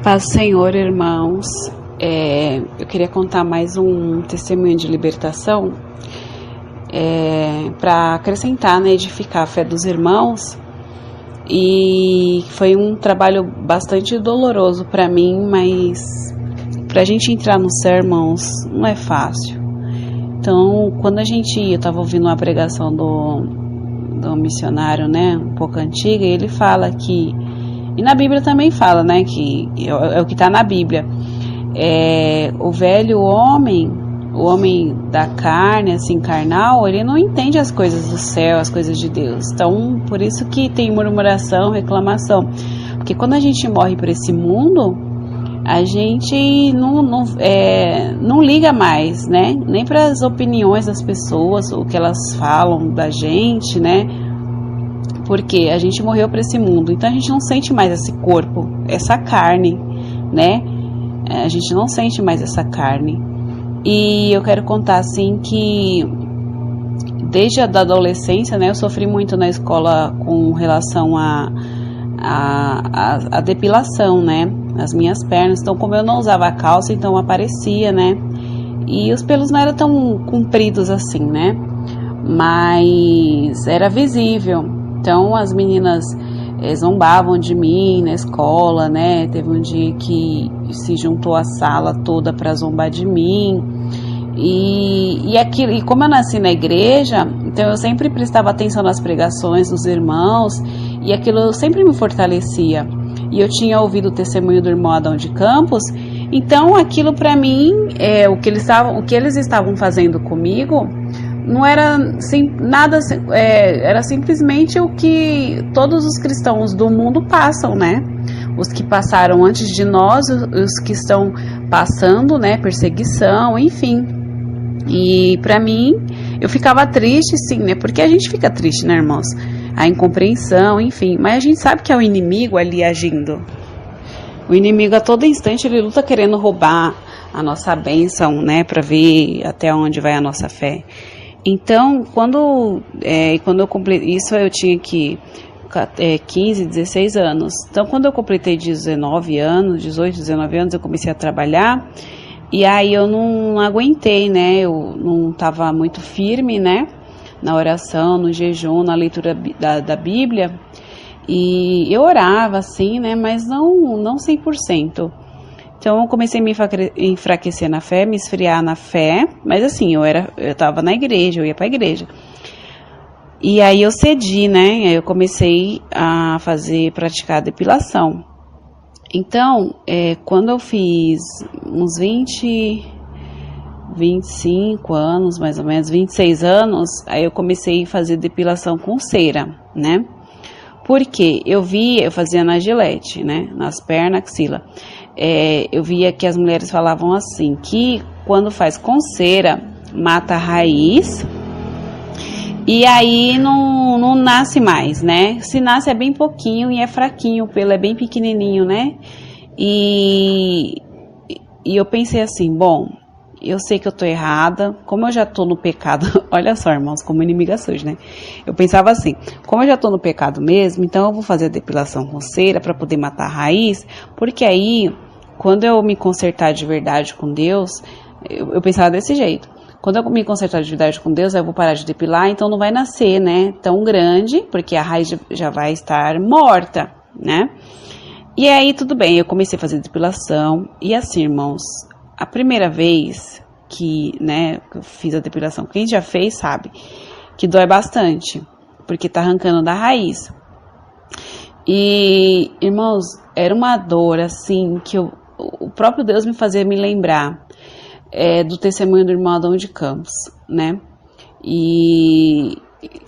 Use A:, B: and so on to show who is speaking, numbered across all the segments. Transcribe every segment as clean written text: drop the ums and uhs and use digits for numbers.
A: Paz do Senhor, irmãos. Eu queria contar mais um testemunho de libertação para acrescentar, né, edificar a fé dos irmãos. E foi um trabalho bastante doloroso para mim, mas para a gente entrar no céu, irmãos, não é fácil. Então, quando eu estava ouvindo uma pregação do missionário, né, um pouco antiga, e ele fala que, e na Bíblia também fala, né, que é o que está na Bíblia, o velho homem, o homem da carne, assim, carnal, ele não entende as coisas do céu, as coisas de Deus. Então, por isso que tem murmuração, reclamação, porque quando a gente morre para esse mundo, a gente não liga mais, né, nem para as opiniões das pessoas, o que elas falam da gente, né, porque a gente morreu para esse mundo, então a gente não sente mais esse corpo, essa carne, né? A gente não sente mais essa carne. E eu quero contar assim que desde a adolescência, né, eu sofri muito na escola com relação a depilação, né? As minhas pernas. Então, como eu não usava calça, então aparecia, né? E os pelos não eram tão compridos assim, né? Mas era visível. Então as meninas zombavam de mim na escola, né? Teve um dia que se juntou a sala toda para zombar de mim. E como eu nasci na igreja, então eu sempre prestava atenção nas pregações dos irmãos e aquilo sempre me fortalecia. E eu tinha ouvido o testemunho do irmão Adão de Campos, então aquilo para mim, o que eles estavam fazendo comigo, não era nada, era simplesmente o que todos os cristãos do mundo passam, né? Os que passaram antes de nós, os que estão passando, né? Perseguição, enfim. E para mim, eu ficava triste, sim, né? Porque a gente fica triste, né, irmãos? A incompreensão, enfim. Mas a gente sabe que é o inimigo ali agindo. O inimigo a todo instante ele luta querendo roubar a nossa bênção, né? Para ver até onde vai a nossa fé. Então, quando eu completei, isso eu tinha 15, 16 anos. Então, quando eu completei 18, 19 anos, eu comecei a trabalhar. E aí eu não aguentei, né? Eu não estava muito firme, né? Na oração, no jejum, na leitura da Bíblia. E eu orava, assim, né? Mas não 100%. Então eu comecei a me enfraquecer na fé, me esfriar na fé, mas assim, eu estava na igreja, eu ia para a igreja. E aí eu cedi, né? Aí eu comecei a praticar a depilação. Então, quando eu fiz uns 25 anos, mais ou menos, 26 anos, aí eu comecei a fazer depilação com cera, né? Porque eu fazia na Gillette, né? Nas pernas, axila. Eu via que as mulheres falavam assim, que quando faz com cera, mata a raiz e aí não nasce mais, né? Se nasce é bem pouquinho e é fraquinho, o pelo é bem pequenininho, né? E eu pensei assim, bom, eu sei que eu tô errada, como eu já tô no pecado, olha só, irmãos, como inimiga suja, né? Eu pensava assim, como eu já tô no pecado mesmo, então eu vou fazer a depilação com cera para poder matar a raiz, porque aí, quando eu me consertar de verdade com Deus, eu pensava desse jeito, quando eu me consertar de verdade com Deus, eu vou parar de depilar, então não vai nascer, né, tão grande, porque a raiz já vai estar morta, né? E aí, tudo bem, eu comecei a fazer depilação, e assim, irmãos, a primeira vez que, né, eu fiz a depilação, quem já fez sabe que dói bastante, porque tá arrancando da raiz. E, irmãos, era uma dor, assim, que o próprio Deus me fazia me lembrar do testemunho do irmão Adão de Campos, né? E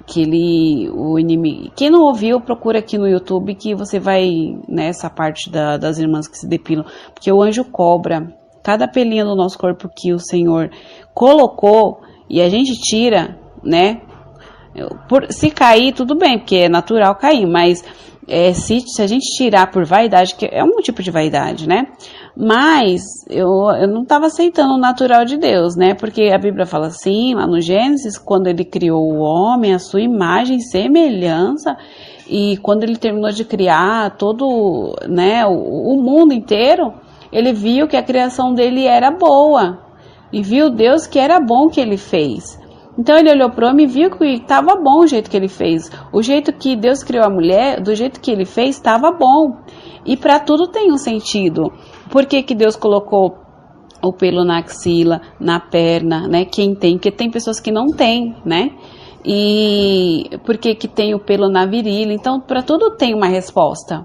A: que o inimigo... Quem não ouviu, procura aqui no YouTube que você vai nessa parte das irmãs que se depilam, porque o anjo cobra cada pelinho do nosso corpo que o Senhor colocou e a gente tira, né? Se cair, tudo bem, porque é natural cair, mas se a gente tirar por vaidade, que é um tipo de vaidade, né? Mas eu não estava aceitando o natural de Deus, né? Porque a Bíblia fala assim, lá no Gênesis, quando ele criou o homem, a sua imagem e semelhança, E quando ele terminou de criar todo, né, o mundo inteiro, ele viu que a criação dele era boa. E viu Deus que era bom que ele fez. Então ele olhou para o homem e viu que estava bom o jeito que ele fez. O jeito que Deus criou a mulher, do jeito que ele fez, estava bom. E para tudo tem um sentido. Por que que Deus colocou o pelo na axila, na perna, né? Quem tem? Porque tem pessoas que não têm, né? E por que que tem o pelo na virilha? Então, para tudo tem uma resposta.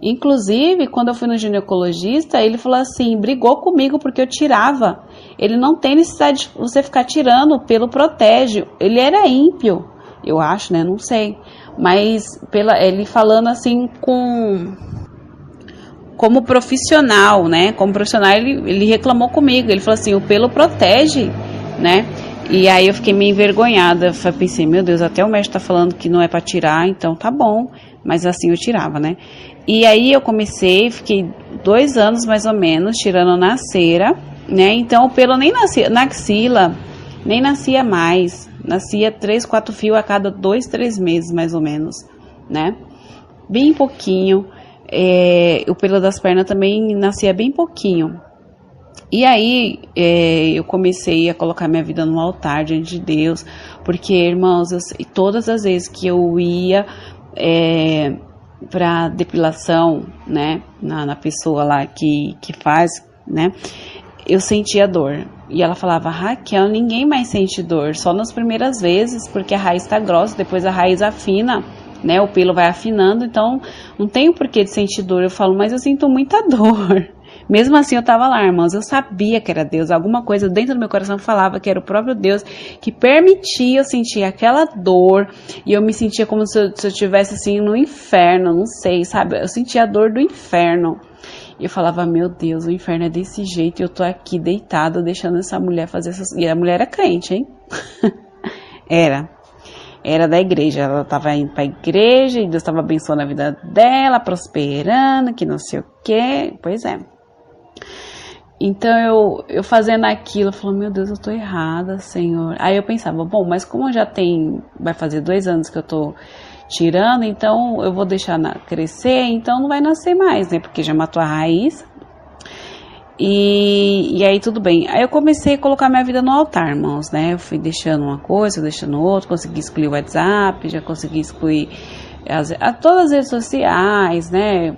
A: Inclusive, quando eu fui no ginecologista, ele falou assim, brigou comigo porque eu tirava. Ele não tem necessidade de você ficar tirando, o pelo protege. Ele era ímpio, eu acho, né? Não sei. Mas ele falando assim como profissional, né? Como profissional, ele reclamou comigo. Ele falou assim, o pelo protege, né? E aí eu fiquei meio envergonhada. Eu pensei, meu Deus, até o médico tá falando que não é para tirar, então tá bom. Mas assim eu tirava, né? E aí eu fiquei 2 anos mais ou menos, tirando na cera, né? Então o pelo nem nascia, na axila, nem nascia mais. Nascia 3, 4 fios a cada 2, 3 meses, mais ou menos, né? Bem pouquinho. O pelo das pernas também nascia bem pouquinho. E aí eu comecei a colocar minha vida no altar diante de Deus, porque, irmãos, todas as vezes que eu ia para depilação, né, na pessoa lá que faz, né, eu sentia dor. E ela falava, Raquel, ninguém mais sente dor, só nas primeiras vezes, porque a raiz está grossa, depois a raiz afina, né, o pelo vai afinando, então não tem o porquê de sentir dor. Eu falo, mas eu sinto muita dor. Mesmo assim eu tava lá, irmãos, eu sabia que era Deus, alguma coisa dentro do meu coração falava que era o próprio Deus que permitia eu sentir aquela dor, e eu me sentia como se eu estivesse assim no inferno, não sei, sabe, eu sentia a dor do inferno, e eu falava, meu Deus, o inferno é desse jeito, e eu tô aqui deitada, deixando essa mulher fazer essas... E a mulher era crente, hein? Era da igreja, ela estava indo para a igreja, e Deus estava abençoando a vida dela, prosperando, que não sei o quê, pois é. Então eu fazendo aquilo, eu falei, meu Deus, eu tô errada, Senhor. Aí eu pensava, bom, mas como já vai fazer 2 anos que eu tô tirando, então eu vou deixar crescer, então não vai nascer mais, né, porque já matou a raiz. E aí tudo bem. Aí eu comecei a colocar minha vida no altar, irmãos, né, eu fui deixando uma coisa, deixando outra, consegui excluir o WhatsApp, já consegui excluir todas as redes sociais, né.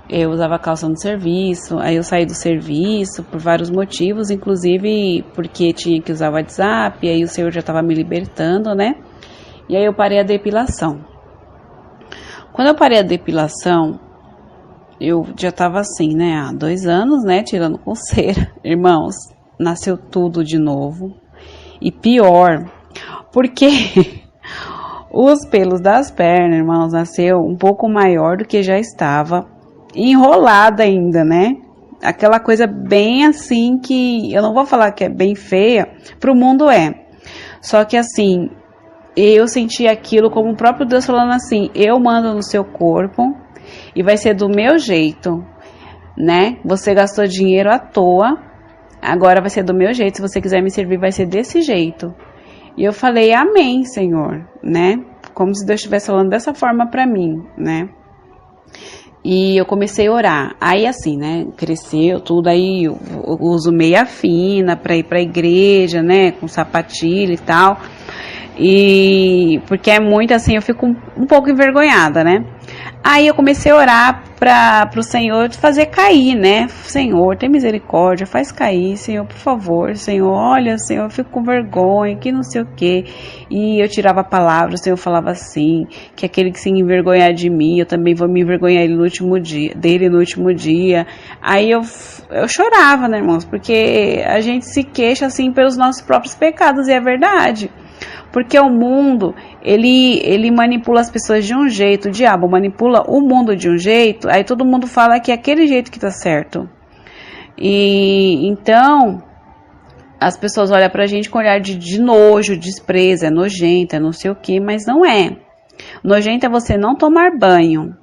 A: Eu usava calça no serviço, aí eu saí do serviço por vários motivos, inclusive porque tinha que usar o WhatsApp, e aí o Senhor já estava me libertando, né? E aí eu parei a depilação. Quando eu parei a depilação, eu já estava assim, né? Há 2 anos, né? Tirando com cera. Irmãos, nasceu tudo de novo. E pior, porque os pelos das pernas, irmãos, nasceu um pouco maior do que já estava. Enrolada ainda, né? Aquela coisa bem assim que eu não vou falar que é bem feia, pro mundo é. Só que assim, eu senti aquilo como o próprio Deus falando assim, eu mando no seu corpo e vai ser do meu jeito, né? Você gastou dinheiro à toa, agora vai ser do meu jeito, se você quiser me servir vai ser desse jeito. E eu falei, amém, Senhor, né? Como se Deus estivesse falando dessa forma pra mim, né? E eu comecei a orar, aí assim, né, cresceu tudo, aí eu uso meia fina pra ir pra igreja, né, com sapatilha e tal, e porque é muito assim, eu fico um pouco envergonhada, né. Aí eu comecei a orar pro Senhor fazer cair, né, Senhor, tem misericórdia, faz cair, Senhor, por favor, Senhor, olha, Senhor, eu fico com vergonha, que não sei o que, e eu tirava a palavra, o Senhor falava assim, que aquele que se envergonhar de mim, eu também vou me envergonhar dele no último dia, aí eu chorava, né, irmãos, porque a gente se queixa, assim, pelos nossos próprios pecados, e é verdade. Porque o mundo, ele manipula as pessoas de um jeito, o diabo manipula o mundo de um jeito, aí todo mundo fala que é aquele jeito que tá certo. E então, as pessoas olham pra gente com olhar de nojo, desprezo, é nojento, é não sei o que, mas não é. Nojento é você não tomar banho,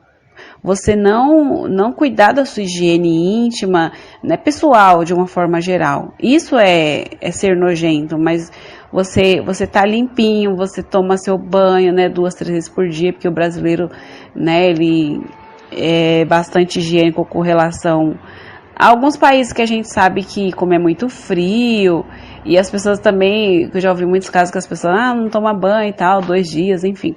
A: você não cuidar da sua higiene íntima, né, pessoal, de uma forma geral. Isso é ser nojento, mas você tá limpinho, você toma seu banho, né, 2, 3 vezes por dia, porque o brasileiro, né, ele é bastante higiênico com relação a alguns países que a gente sabe que como é muito frio, e as pessoas também, eu já ouvi muitos casos que as pessoas, não toma banho e tal, 2 dias, enfim.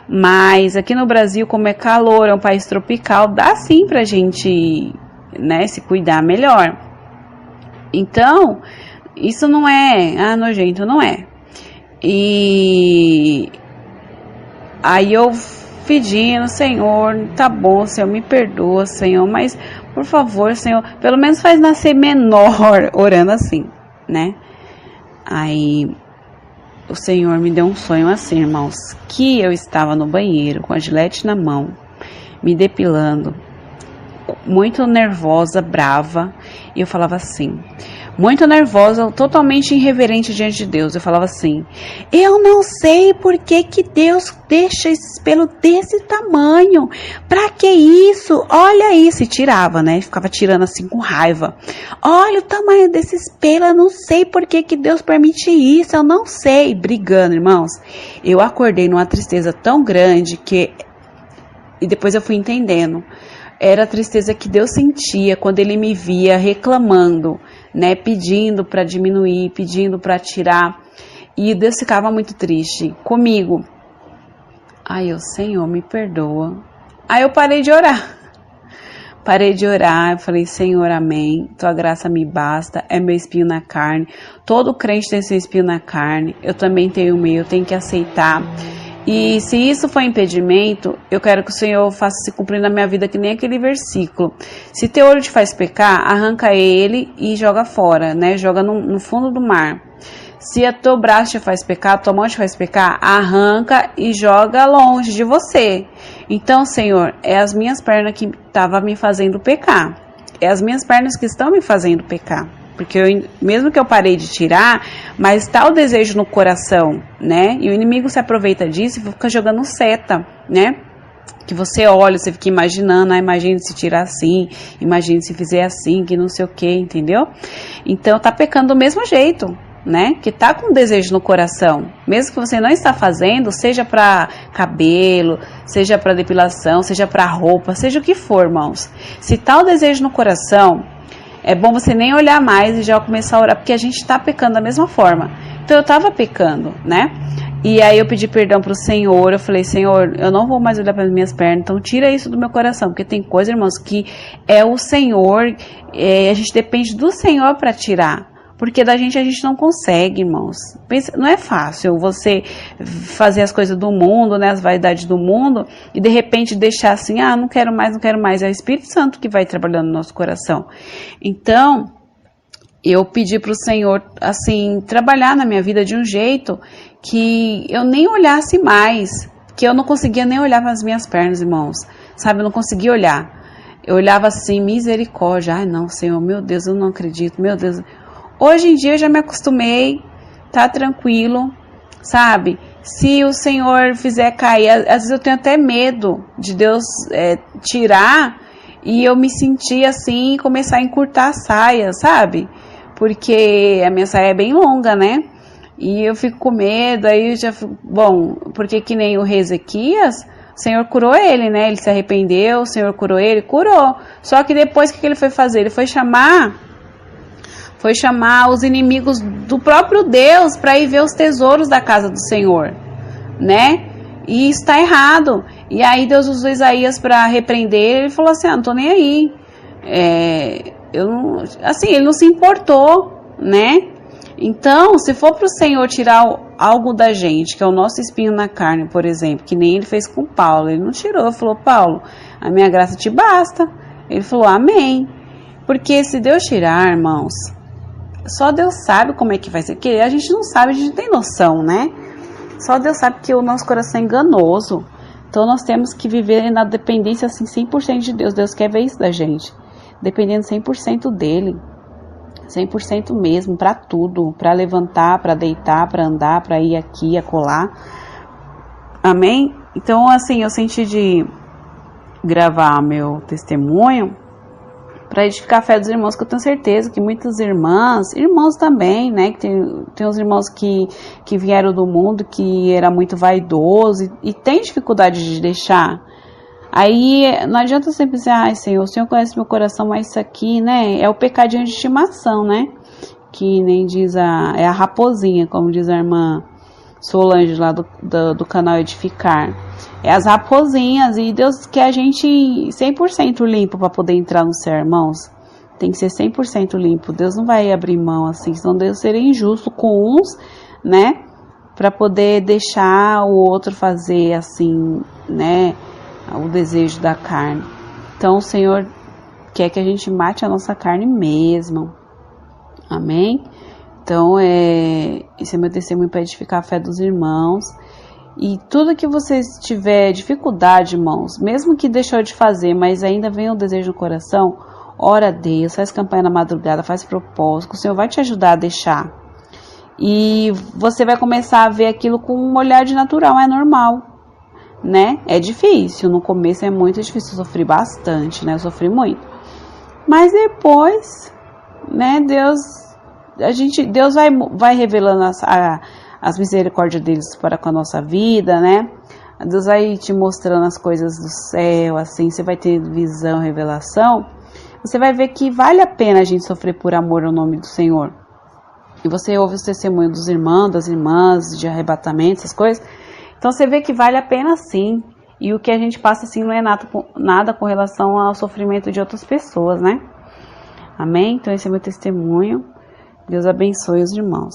A: Mas aqui no Brasil, como é calor, é um país tropical, dá sim pra gente, né, se cuidar melhor. Então, isso não é, nojento, não é. E aí eu pedindo, Senhor, tá bom, Senhor, me perdoa, Senhor, mas por favor, Senhor, pelo menos faz nascer menor, orando assim, né? Aí o Senhor me deu um sonho assim, irmãos, que eu estava no banheiro com a Gillette na mão, me depilando, muito nervosa, brava, e eu falava assim, muito nervosa, totalmente irreverente diante de Deus, eu falava assim, eu não sei por que Deus deixa esse pelo desse tamanho, pra que isso, olha isso, e tirava, né, ficava tirando assim com raiva, olha o tamanho desse pelo, eu não sei por que Deus permite isso, eu não sei, brigando, irmãos, eu acordei numa tristeza tão grande e depois eu fui entendendo, era a tristeza que Deus sentia quando Ele me via reclamando, né, pedindo para diminuir, pedindo para tirar, e Deus ficava muito triste comigo. Aí eu, Senhor, me perdoa. Aí eu parei de orar, eu falei, Senhor, amém, tua graça me basta, é meu espinho na carne, todo crente tem seu espinho na carne, eu também tenho o meu, eu tenho que aceitar. E se isso for impedimento, eu quero que o Senhor faça se cumprir na minha vida que nem aquele versículo. Se teu olho te faz pecar, arranca ele e joga fora, né? Joga no fundo do mar. Se a teu braço te faz pecar, tua mão te faz pecar, arranca e joga longe de você. Então, Senhor, é as minhas pernas que estavam me fazendo pecar. É as minhas pernas que estão me fazendo pecar. Porque mesmo que eu parei de tirar, mas está o desejo no coração, né? E o inimigo se aproveita disso e fica jogando seta, né? Que você olha, você fica imaginando, imagine se tirar assim, imagine se fizer assim, que não sei o que, entendeu? Então tá pecando do mesmo jeito, né? Que tá com desejo no coração, mesmo que você não está fazendo, seja para cabelo, seja para depilação, seja para roupa, seja o que for, irmãos. Se tá o desejo no coração, é bom você nem olhar mais e já começar a orar, porque a gente tá pecando da mesma forma. Então eu tava pecando, né? E aí eu pedi perdão pro Senhor, eu falei, Senhor, eu não vou mais olhar para as minhas pernas, então tira isso do meu coração, porque tem coisa, irmãos, que é o Senhor, a gente depende do Senhor para tirar. Porque da gente a gente não consegue, irmãos. Pensa, não é fácil você fazer as coisas do mundo, né, as vaidades do mundo, e de repente deixar assim, não quero mais. É o Espírito Santo que vai trabalhando no nosso coração. Então, eu pedi para o Senhor, assim, trabalhar na minha vida de um jeito que eu nem olhasse mais, que eu não conseguia nem olhar para as minhas pernas, irmãos. Sabe, eu não conseguia olhar. Eu olhava assim, misericórdia. Ai, não, Senhor, meu Deus, eu não acredito, meu Deus. Hoje em dia eu já me acostumei, tá tranquilo, sabe? Se o Senhor fizer cair, às vezes eu tenho até medo de Deus tirar e eu me sentir assim e começar a encurtar a saia, sabe? Porque a minha saia é bem longa, né? E eu fico com medo, aí eu já fico, bom, porque que nem o rei Ezequias, o Senhor curou ele, né? Ele se arrependeu, o Senhor curou ele, curou. Só que depois o que ele foi fazer? Ele foi chamar os inimigos do próprio Deus para ir ver os tesouros da casa do Senhor, né? E está errado. E aí Deus usou Isaías para repreender ele. Ele falou assim, não tô nem aí. Ele não se importou, né? Então, se for para o Senhor tirar algo da gente, que é o nosso espinho na carne, por exemplo, que nem ele fez com Paulo, ele não tirou, falou, Paulo, a minha graça te basta. Ele falou, amém. Porque se Deus tirar, irmãos, só Deus sabe como é que vai ser, porque a gente não sabe, a gente não tem noção, né? Só Deus sabe que o nosso coração é enganoso. Então nós temos que viver na dependência assim 100% de Deus. Deus quer ver isso da gente, dependendo 100% dele, 100% mesmo, para tudo, para levantar, para deitar, para andar, para ir aqui, acolá. Amém? Então assim, eu senti de gravar meu testemunho, para edificar a fé dos irmãos, que eu tenho certeza que muitas irmãos também, né, que tem os irmãos que vieram do mundo, que era muito vaidoso e tem dificuldade de deixar. Aí não adianta sempre dizer, ai Senhor, o Senhor conhece meu coração, mas isso aqui, né, é o pecadinho de estimação, né, que nem diz é a raposinha, como diz a irmã Solange lá do canal Edificar. É as raposinhas, e Deus quer a gente 100% limpo para poder entrar no céu, irmãos. Tem que ser 100% limpo. Deus não vai abrir mão assim, senão Deus seria injusto com uns, né? Para poder deixar o outro fazer assim, né? O desejo da carne. Então o Senhor quer que a gente mate a nossa carne mesmo. Amém? Então, esse é meu testemunho para edificar a fé dos irmãos. E tudo que vocês tiver dificuldade, irmãos, mesmo que deixou de fazer, mas ainda vem o desejo no coração, ora a Deus, faz campanha na madrugada, faz propósito, o Senhor vai te ajudar a deixar. E você vai começar a ver aquilo com um olhar de natural, é normal, né? É difícil, no começo é muito difícil, eu sofri bastante, né? Eu sofri muito. Mas depois, né, Deus vai revelando as misericórdias deles para com a nossa vida, né? Deus vai te mostrando as coisas do céu, assim, você vai ter visão, revelação. Você vai ver que vale a pena a gente sofrer por amor ao nome do Senhor. E você ouve os testemunhos dos irmãos, das irmãs, de arrebatamento, essas coisas. Então você vê que vale a pena sim. E o que a gente passa assim não é nada com relação ao sofrimento de outras pessoas, né? Amém? Então esse é meu testemunho. Deus abençoe os irmãos.